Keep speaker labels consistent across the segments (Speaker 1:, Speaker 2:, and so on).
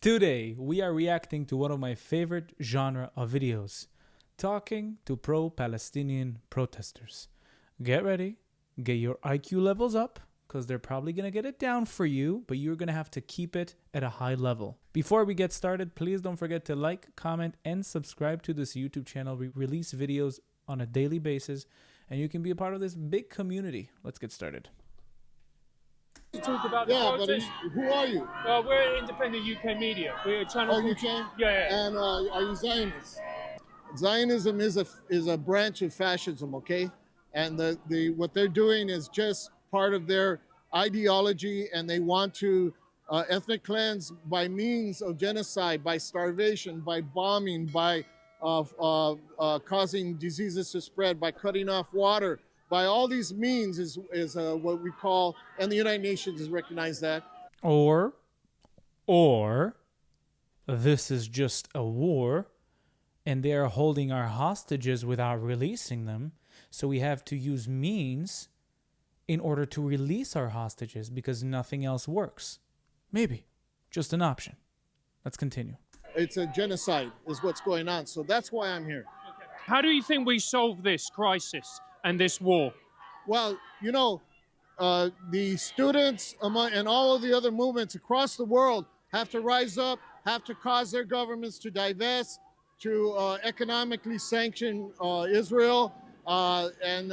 Speaker 1: Today, we are reacting to one of my favorite genre of videos, talking to pro-Palestinian protesters. Get ready, get your IQ levels up, because they're probably going to get it down for you, but you're going to have to keep it at a high level. Before we get started, please don't forget to like, comment, and subscribe to this YouTube channel. We release videos on a daily basis, and you can be a part of this big community. Let's get started.
Speaker 2: Talk about the protest.
Speaker 3: But who are you?
Speaker 2: We're independent UK media. We're a channel.
Speaker 3: Oh, UK?
Speaker 2: Yeah.
Speaker 3: And are you Zionists? Zionism is a branch of fascism, okay? And what they're doing is just part of their ideology, and they want to ethnic cleanse by means of genocide, by starvation, by bombing, by causing diseases to spread, by cutting off water. By all these means is what we call, and the United Nations has recognized that.
Speaker 1: Or this is just a war and they are holding our hostages without releasing them. So we have to use means in order to release our hostages because nothing else works. Maybe. Just an option. Let's continue.
Speaker 3: It's a genocide is what's going on. So that's why I'm here.
Speaker 2: Okay. How do you think we solve this crisis and this war?
Speaker 3: Well, you know, the students and all of the other movements across the world have to rise up, have to cause their governments to divest, to economically sanction Israel, and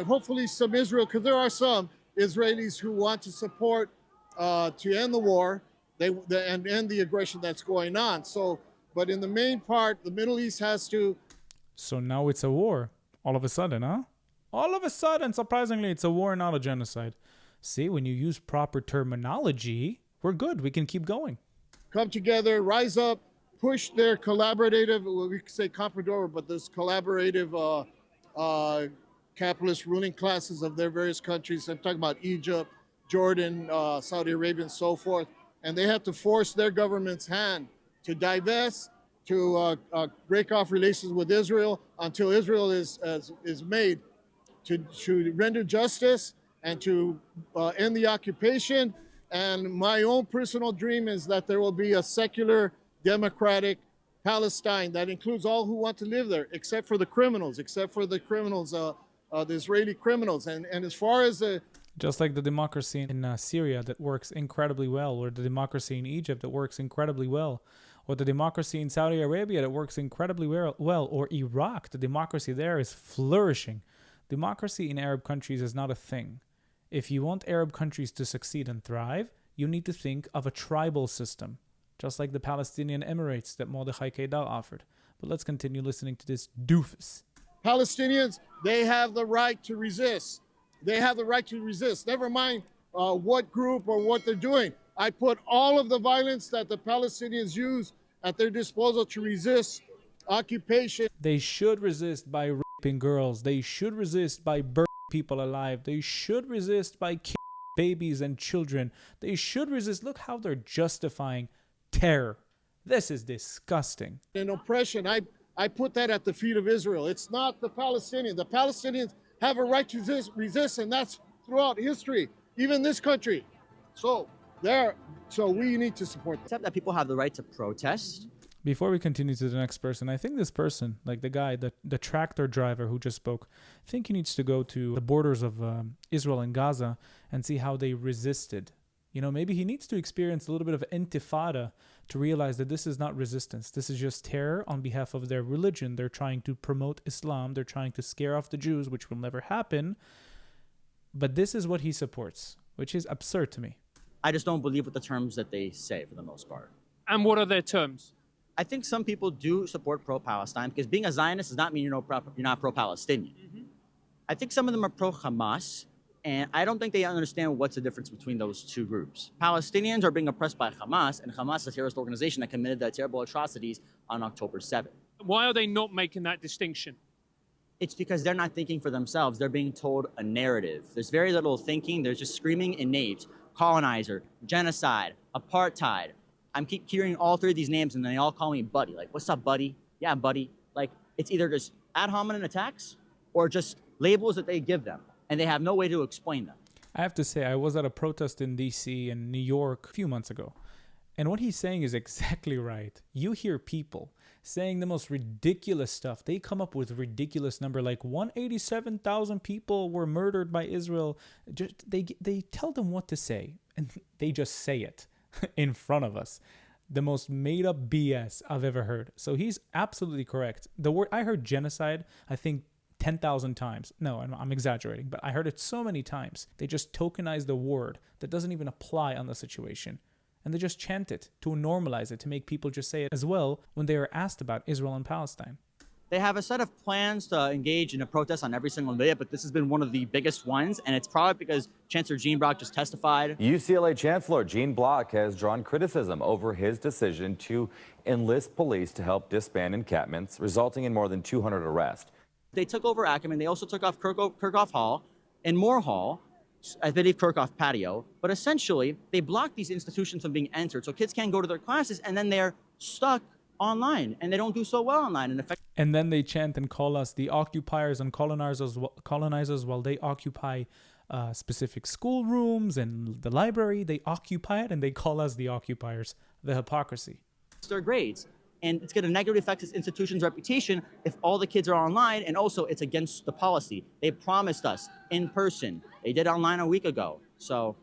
Speaker 3: hopefully some Israel, because there are some Israelis who want to support to end the war and end the aggression that's going on. So, but in the main part, the Middle East has to.
Speaker 1: So now it's a war, all of a sudden, huh? All of a sudden, surprisingly, it's a war, not a genocide. See, when you use proper terminology, we're good. We can keep going.
Speaker 3: Come together, rise up, push their collaborative, well, we could say comprador, but those collaborative capitalist ruling classes of their various countries. I'm talking about Egypt, Jordan, Saudi Arabia, and so forth. And they have to force their government's hand to divest, to break off relations with Israel until Israel is made, to render justice and to end the occupation. And my own personal dream is that there will be a secular, democratic Palestine that includes all who want to live there, except for the criminals, the Israeli criminals. And as far as
Speaker 1: just like the democracy in Syria that works incredibly well, or the democracy in Egypt that works incredibly well, or the democracy in Saudi Arabia that works incredibly well, or Iraq, the democracy there is flourishing. Democracy in Arab countries is not a thing. If you want Arab countries to succeed and thrive, you need to think of a tribal system, just like the Palestinian Emirates that Mordechai Kedar offered. But let's continue listening to this doofus.
Speaker 3: Palestinians, they have the right to resist. They have the right to resist. Never mind what group or what they're doing. I put all of the violence that the Palestinians use at their disposal to resist occupation.
Speaker 1: They should resist by raping girls. They should resist by burning people alive. They should resist by killing babies and children. They should resist. Look how they're justifying terror. This is disgusting.
Speaker 3: And oppression, I put that at the feet of Israel. It's not the Palestinians. The Palestinians have a right to resist, and that's throughout history, even this country. So we need to support them.
Speaker 4: Except that people have the right to protest.
Speaker 1: Before we continue to the next person, I think this person, like the guy, the tractor driver who just spoke, I think he needs to go to the borders of Israel and Gaza and see how they resisted. You know, maybe he needs to experience a little bit of intifada to realize that this is not resistance. This is just terror on behalf of their religion. They're trying to promote Islam. They're trying to scare off the Jews, which will never happen. But this is what he supports, which is absurd to me.
Speaker 4: I just don't believe with the terms that they say for the most part.
Speaker 2: And what are their terms?
Speaker 4: I think some people do support pro-Palestine because being a Zionist does not mean you're not pro-Palestinian. Mm-hmm. I think some of them are pro-Hamas, and I don't think they understand what's the difference between those two groups. Palestinians are being oppressed by Hamas, and Hamas is a terrorist organization that committed the terrible atrocities on October 7th.
Speaker 2: Why are they not making that distinction?
Speaker 4: It's because they're not thinking for themselves. They're being told a narrative. There's very little thinking. They're just screaming in names. Colonizer, genocide, apartheid. I'm keep hearing all three of these names, and they all call me buddy. Like, what's up, buddy? Yeah, buddy. Like, it's either just ad hominem attacks or just labels that they give them, and they have no way to explain them.
Speaker 1: I have to say, I was at a protest in D.C. and New York a few months ago, And what he's saying is exactly right. You hear people saying the most ridiculous stuff. They come up with ridiculous number like 187,000 people were murdered by Israel. They tell them what to say, and they just say it in front of us. The most made up BS I've ever heard. So he's absolutely correct. The word I heard genocide, I think 10,000 times. No, I'm exaggerating, but I heard it so many times. They just tokenize the word that doesn't even apply on the situation. And they just chant it to normalize it, to make people just say it as well when they are asked about Israel and Palestine.
Speaker 4: They have a set of plans to engage in a protest on every single day, but this has been one of the biggest ones, and it's probably because Chancellor Gene Block just testified.
Speaker 5: UCLA Chancellor Gene Block has drawn criticism over his decision to enlist police to help disband encampments, resulting in more than 200 arrests.
Speaker 4: They took over Ackerman. They also took off Kirkhoff Hall and Moore Hall, I believe Kirkhoff Patio. But essentially, they blocked these institutions from being entered, so kids can't go to their classes, and then they're stuck online, and they don't do so well online.
Speaker 1: And then they chant and call us the occupiers and colonizers while they occupy specific schoolrooms and the library. They occupy it, and they call us the occupiers. The hypocrisy.
Speaker 4: Their grades. And it's going to negatively affect this institution's reputation if all the kids are online, and also it's against the policy. They promised us in person. They did online a week ago. So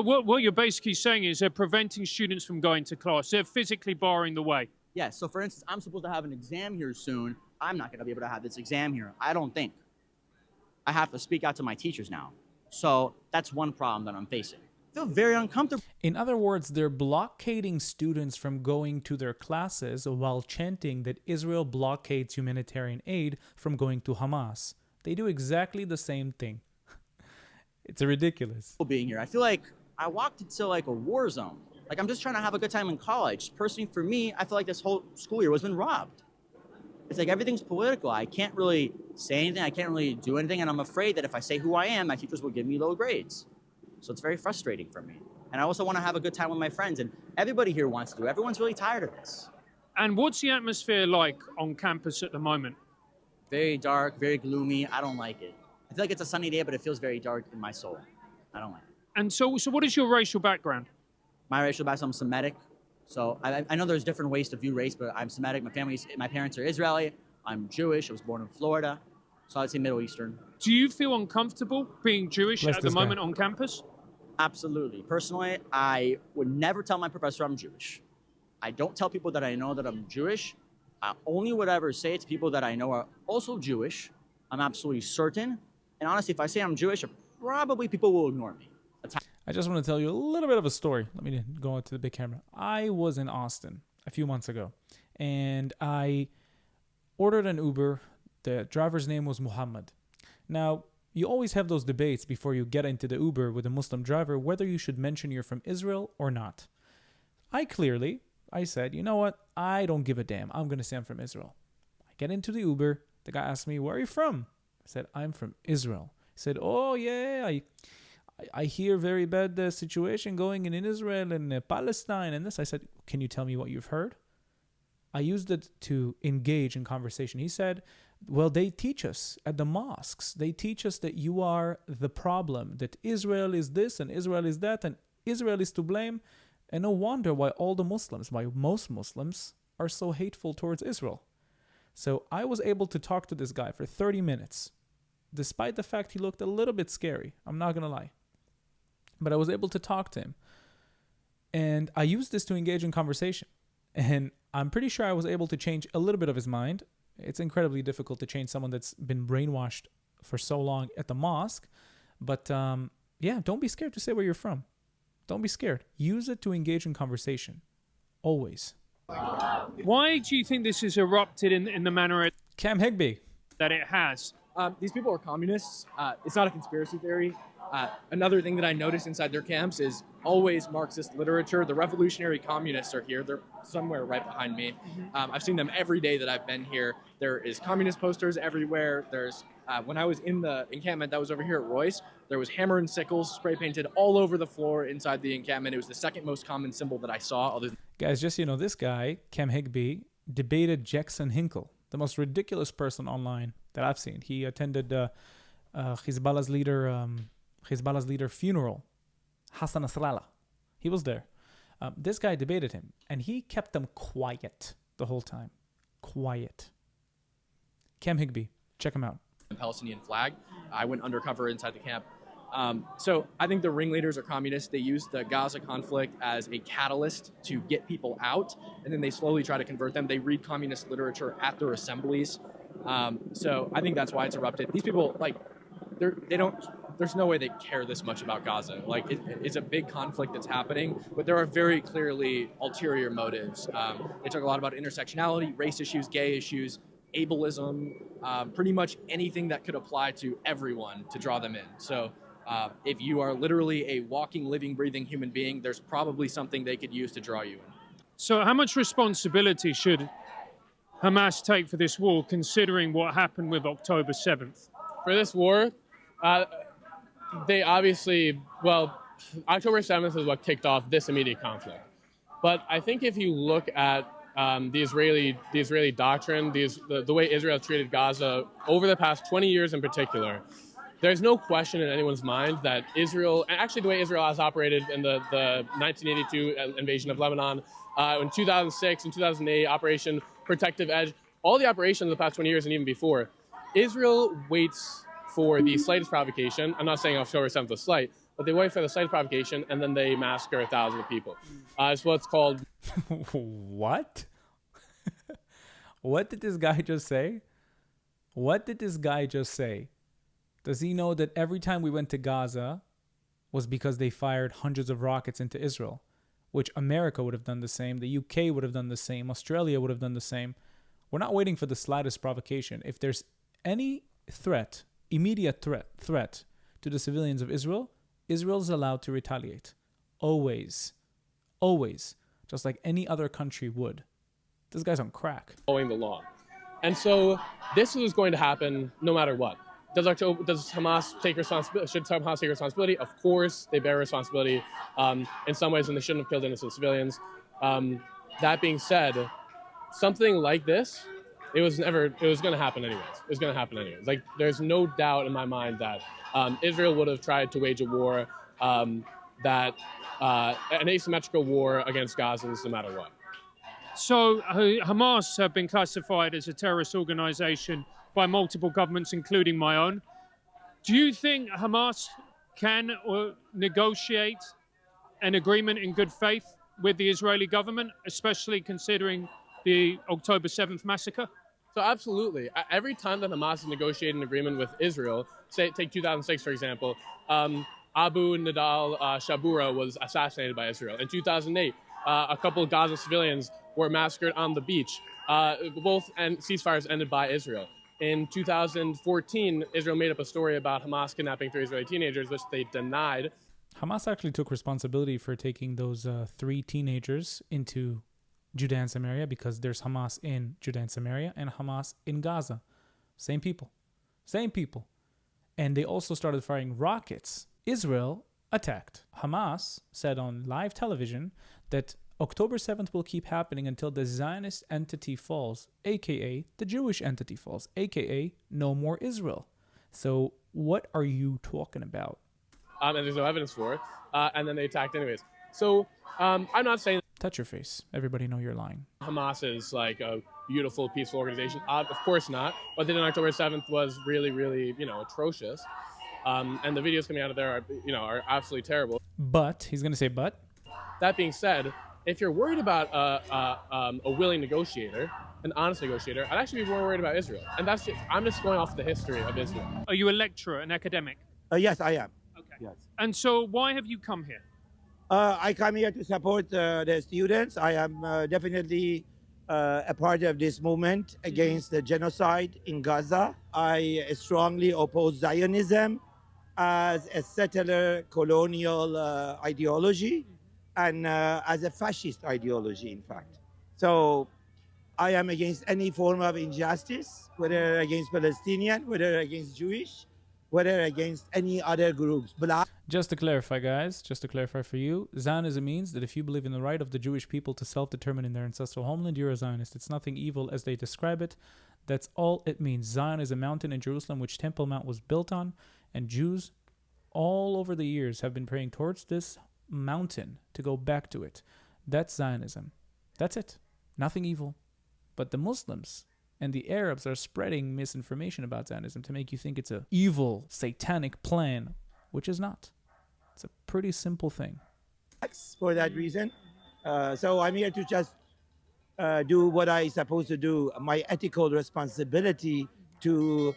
Speaker 2: what you're basically saying is they're preventing students from going to class. They're physically barring the way.
Speaker 4: Yeah, so for instance, I'm supposed to have an exam here soon. I'm not going to be able to have this exam here. I don't think. I have to speak out to my teachers now. So that's one problem that I'm facing. I feel very uncomfortable.
Speaker 1: In other words, they're blockading students from going to their classes while chanting that Israel blockades humanitarian aid from going to Hamas. They do exactly the same thing. It's ridiculous.
Speaker 4: Being here, I feel like I walked into like a war zone. Like I'm just trying to have a good time in college. Personally, for me, I feel like this whole school year has been robbed. It's like everything's political. I can't really say anything. I can't really do anything. And I'm afraid that if I say who I am, my teachers will give me low grades. So it's very frustrating for me. And I also want to have a good time with my friends. And everybody here wants to. Everyone's really tired of this.
Speaker 2: And what's the atmosphere like on campus at the moment?
Speaker 4: Very dark, very gloomy. I don't like it. I feel like it's a sunny day, but it feels very dark in my soul. I don't like it.
Speaker 2: And so what is your racial background?
Speaker 4: My racial background, I'm Semitic. So I know there's different ways to view race, but I'm Semitic. My parents are Israeli. I'm Jewish. I was born in Florida. So I'd say Middle Eastern.
Speaker 2: Do you feel uncomfortable being Jewish at the moment on campus?
Speaker 4: Absolutely. Personally, I would never tell my professor I'm Jewish. I don't tell people that I know that I'm Jewish. I only would ever say it to people that I know are also Jewish. I'm absolutely certain. And honestly, if I say I'm Jewish, probably people will ignore me.
Speaker 1: I just want to tell you a little bit of a story. Let me go into the big camera. I was in Austin a few months ago, and I ordered an Uber. The driver's name was Muhammad. Now, you always have those debates before you get into the Uber with a Muslim driver whether you should mention you're from Israel or not. I said, you know what? I don't give a damn. I'm going to say I'm from Israel. I get into the Uber. The guy asked me, where are you from? I said, I'm from Israel. He said, oh, yeah, I hear very bad situation going in Israel and Palestine and this. I said, can you tell me what you've heard? I used it to engage in conversation. He said, well, they teach us at the mosques. They teach us that you are the problem, that Israel is this and Israel is that and Israel is to blame. And no wonder why most Muslims are so hateful towards Israel. So I was able to talk to this guy for 30 minutes, despite the fact he looked a little bit scary. I'm not going to lie. But I was able to talk to him. And I used this to engage in conversation. And I'm pretty sure I was able to change a little bit of his mind. It's incredibly difficult to change someone that's been brainwashed for so long at the mosque. But yeah, don't be scared to say where you're from. Don't be scared. Use it to engage in conversation. Always.
Speaker 2: Why do you think this has erupted in the manner
Speaker 1: Cam Higby
Speaker 2: that it has?
Speaker 6: These people are communists. It's not a conspiracy theory. Another thing that I noticed inside their camps is always Marxist literature. The revolutionary communists are here. They're somewhere right behind me. I've seen them every day that I've been here. There is communist posters everywhere. There's when I was in the encampment that was over here at Royce, there was hammer and sickles spray painted all over the floor inside the encampment. It was the second most common symbol that I saw.
Speaker 1: Guys, just so you know, this guy, Cam Higby, debated Jackson Hinkle, the most ridiculous person online that I've seen. He attended Hezbollah's leader funeral, Hassan Nasrallah. He was there. This guy debated him, and he kept them quiet the whole time. Quiet. Cam Higby, check him out.
Speaker 6: Palestinian flag. I went undercover inside the camp. So I think the ringleaders are communists. They use the Gaza conflict as a catalyst to get people out, and then they slowly try to convert them. They read communist literature at their assemblies. So I think that's why it's erupted. These people, like, they don't. There's no way they care this much about Gaza. Like, it's a big conflict that's happening, but there are very clearly ulterior motives. They talk a lot about intersectionality, race issues, gay issues, ableism, pretty much anything that could apply to everyone to draw them in. So if you are literally a walking, living, breathing human being, there's probably something they could use to draw you in.
Speaker 2: So how much responsibility should Hamas take for this war, considering what happened with October 7th?
Speaker 7: For this war, they obviously, well, October 7th is what kicked off this immediate conflict. But I think if you look at the Israeli doctrine, the way Israel treated Gaza over the past 20 years in particular, there's no question in anyone's mind that Israel, and actually the way Israel has operated in the 1982 invasion of Lebanon, in 2006 and 2008, Operation Protective Edge, all the operations of the past 20 years and even before, Israel waits for the slightest provocation. I'm not saying October 7th was slight, but they wait for the slightest provocation and then they massacre thousands of people. It's what's called...
Speaker 1: What? What did this guy just say? What did this guy just say? Does he know that every time we went to Gaza was because they fired hundreds of rockets into Israel, which America would have done the same, the UK would have done the same, Australia would have done the same. We're not waiting for the slightest provocation. If there's any threat, immediate threat to the civilians of Israel, Israel is allowed to retaliate. Always. Always. Just like any other country would. This guy's on crack.
Speaker 7: Following the law. And so this was going to happen no matter what. Does Hamas take responsibility? Should Hamas take responsibility? Of course, they bear responsibility in some ways, and they shouldn't have killed innocent civilians. That being said, something like this, it was going to happen anyways. It was going to happen anyways. Like, there's no doubt in my mind that Israel would have tried to wage a war, an asymmetrical war against Gazans no matter what.
Speaker 2: So Hamas have been classified as a terrorist organization by multiple governments, including my own. Do you think Hamas can negotiate an agreement in good faith with the Israeli government, especially considering the October 7th massacre?
Speaker 7: So absolutely. Every time that Hamas has negotiated an agreement with Israel, take 2006, for example, Abu Nidal Shabura was assassinated by Israel. In 2008, a couple of Gaza civilians were massacred on the beach. Both ceasefires ended by Israel. In 2014, Israel made up a story about Hamas kidnapping 3 Israeli teenagers, which they denied.
Speaker 1: Hamas actually took responsibility for taking those 3 teenagers into Judea and Samaria, because there's Hamas in Judea and Samaria and Hamas in Gaza. Same people. Same people. And they also started firing rockets. Israel attacked. Hamas said on live television that October 7th will keep happening until the Zionist entity falls, aka the Jewish entity falls, aka no more Israel. So what are you talking about?
Speaker 7: And there's no evidence for it. And then they attacked anyways. So I'm not saying...
Speaker 1: Touch your face. Everybody know you're lying.
Speaker 7: Hamas is like a beautiful, peaceful organization. Of course not. What they did on October 7th was really, really, atrocious. And the videos coming out of there are absolutely terrible.
Speaker 1: But, he's going to say but?
Speaker 7: That being said, if you're worried about a willing negotiator, an honest negotiator, I'd actually be more worried about Israel. And I'm just going off the history of Israel.
Speaker 2: Are you a lecturer, an academic?
Speaker 8: Yes, I am.
Speaker 2: Okay.
Speaker 8: Yes.
Speaker 2: And so why have you come here?
Speaker 8: I come here to support the students. I am definitely a part of this movement against the genocide in Gaza. I strongly oppose Zionism as a settler colonial ideology and as a fascist ideology, in fact. So I am against any form of injustice, whether against Palestinian, whether against Jewish, whether against any other groups.
Speaker 1: Just to clarify, guys, just to clarify for you, Zionism means that if you believe in the right of the Jewish people to self-determine in their ancestral homeland, you're a Zionist. It's nothing evil as they describe it. That's all it means. Zion is a mountain in Jerusalem which Temple Mount was built on, and Jews all over the years have been praying towards this mountain to go back to it. That's Zionism. That's it. Nothing evil. But the Muslims and the Arabs are spreading misinformation about Zionism to make you think it's an evil, satanic plan, which is not. It's a pretty simple thing.
Speaker 8: For that reason. So I'm here to just do what I'm supposed to do, my ethical responsibility to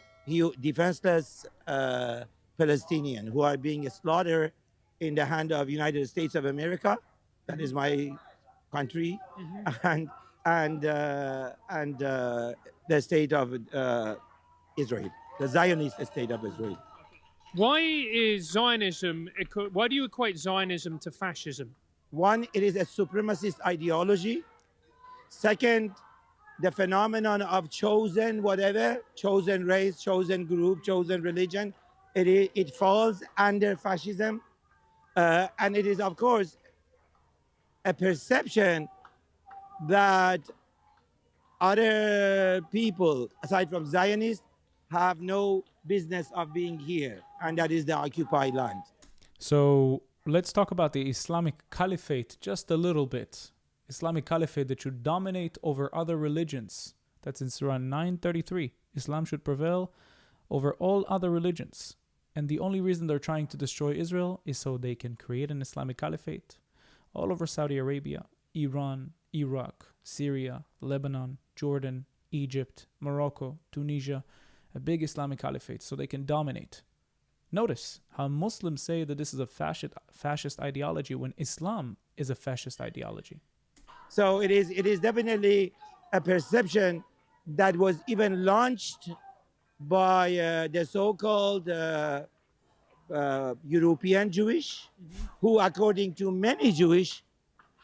Speaker 8: defenseless Palestinians who are being slaughtered in the hand of United States of America. That is my country, and the state of Israel, the Zionist state of Israel.
Speaker 2: Why is Zionism? Why do you equate Zionism to fascism?
Speaker 8: One, it is a supremacist ideology. Second, the phenomenon of chosen whatever, chosen race, chosen group, chosen religion, it falls under fascism. And it is, of course, a perception that other people, aside from Zionists, have no business of being here, and that is the occupied land.
Speaker 1: So let's talk about the Islamic caliphate just a little bit. Islamic caliphate that should dominate over other religions. That's in Surah 933. Islam should prevail over all other religions. And the only reason they're trying to destroy Israel is so they can create an Islamic caliphate all over Saudi Arabia, Iran, Iraq, Syria, Lebanon, Jordan, Egypt, Morocco, Tunisia, a big Islamic caliphate so they can dominate. Notice how Muslims say that this is a fascist ideology when Islam is a fascist ideology.
Speaker 8: So it is definitely a perception that was even launched by the so-called European Jewish, who, according to many Jewish,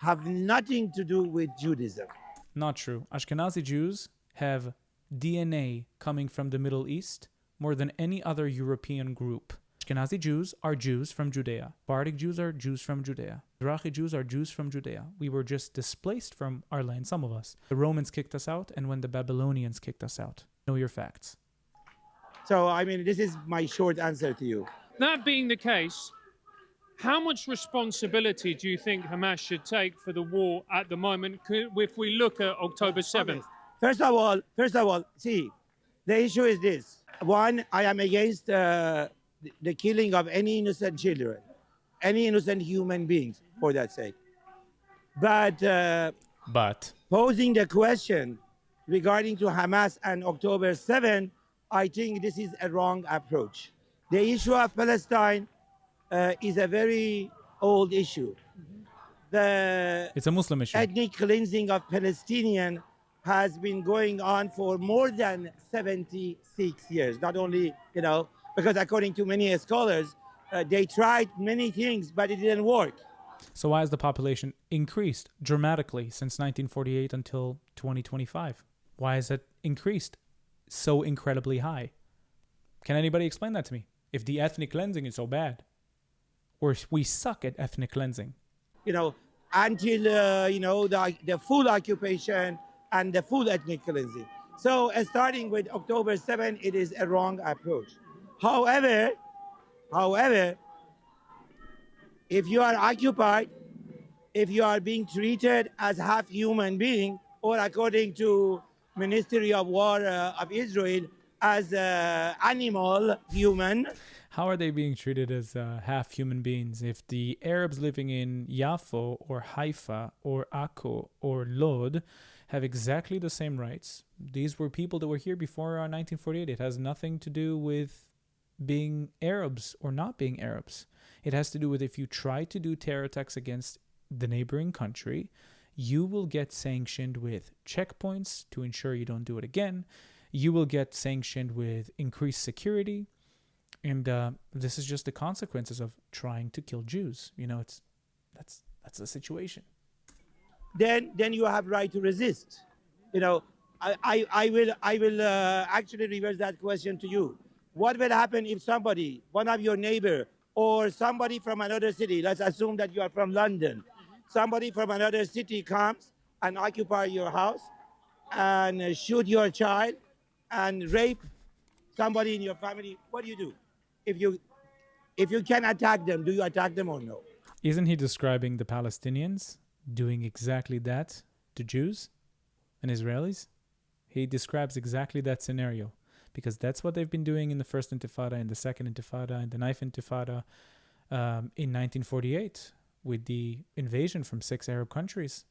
Speaker 8: have nothing to do with Judaism.
Speaker 1: Not true. Ashkenazi Jews have DNA coming from the Middle East more than any other European group. Ashkenazi Jews are Jews from Judea. Sephardic Jews are Jews from Judea. Mizrahi Jews are Jews from Judea. We were just displaced from our land, some of us. The Romans kicked us out, and when the Babylonians kicked us out. Know your facts.
Speaker 8: So, I mean, this is my short answer to you.
Speaker 2: That being the case, how much responsibility do you think Hamas should take for the war at the moment if we look at October 7th?
Speaker 8: First of all, see, the issue is this. One, I am against the killing of any innocent children, any innocent human beings, for that sake. But posing the question regarding to Hamas and October 7th, I think this is a wrong approach. The issue of Palestine is a very old issue.
Speaker 1: It's a Muslim issue.
Speaker 8: Ethnic cleansing of Palestinians has been going on for more than 76 years. Not only, because according to many scholars, they tried many things, but it didn't work.
Speaker 1: So why has the population increased dramatically since 1948 until 2025? Why has it increased so incredibly high? Can anybody explain that to me? If the ethnic cleansing is so bad, or we suck at ethnic cleansing.
Speaker 8: Until, the full occupation and the full ethnic cleansing. So starting with October 7th, it is a wrong approach. However, if you are occupied, if you are being treated as half human being, or according to Ministry of War of Israel, as animal human.
Speaker 1: How are they being treated as half human beings if the Arabs living in Yafo or Haifa or Akko or Lod have exactly the same rights? These were people that were here before 1948. It has nothing to do with being Arabs or not being Arabs. It has to do with if you try to do terror attacks against the neighboring country, you will get sanctioned with checkpoints to ensure you don't do it again. You will get sanctioned with increased security. And this is just the consequences of trying to kill Jews. That's the situation.
Speaker 8: Then you have right to resist. I will actually reverse that question to you. What will happen if somebody, one of your neighbor, or somebody from another city, let's assume that you are from London, somebody from another city comes and occupy your house and shoot your child and rape somebody in your family? What do? If you can attack them, do you attack them or no?
Speaker 1: Isn't he describing the Palestinians? doing exactly that to Jews and Israelis? He describes exactly that scenario, because that's what they've been doing in the First Intifada, in the Second Intifada, in the Ninth Intifada, in 1948 with the invasion from 6 Arab countries.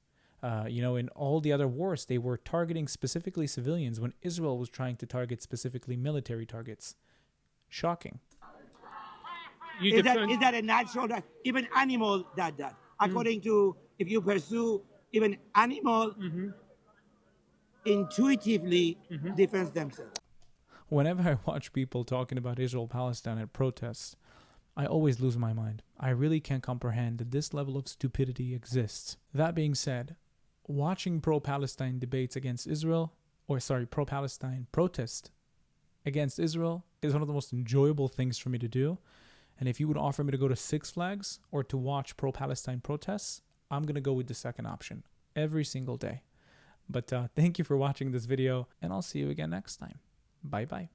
Speaker 1: In all the other wars, they were targeting specifically civilians when Israel was trying to target specifically military targets. Shocking.
Speaker 8: Is that a natural, that even animal that according to, if you pursue even animal intuitively defends themselves.
Speaker 1: Whenever I watch people talking about Israel-Palestine at protests, I always lose my mind. I really can't comprehend that this level of stupidity exists. That being said, watching pro-Palestine debates against Israel, pro-Palestine protest against Israel is one of the most enjoyable things for me to do. And if you would offer me to go to Six Flags or to watch pro-Palestine protests, I'm going to go with the second option every single day. But thank you for watching this video, and I'll see you again next time. Bye-bye.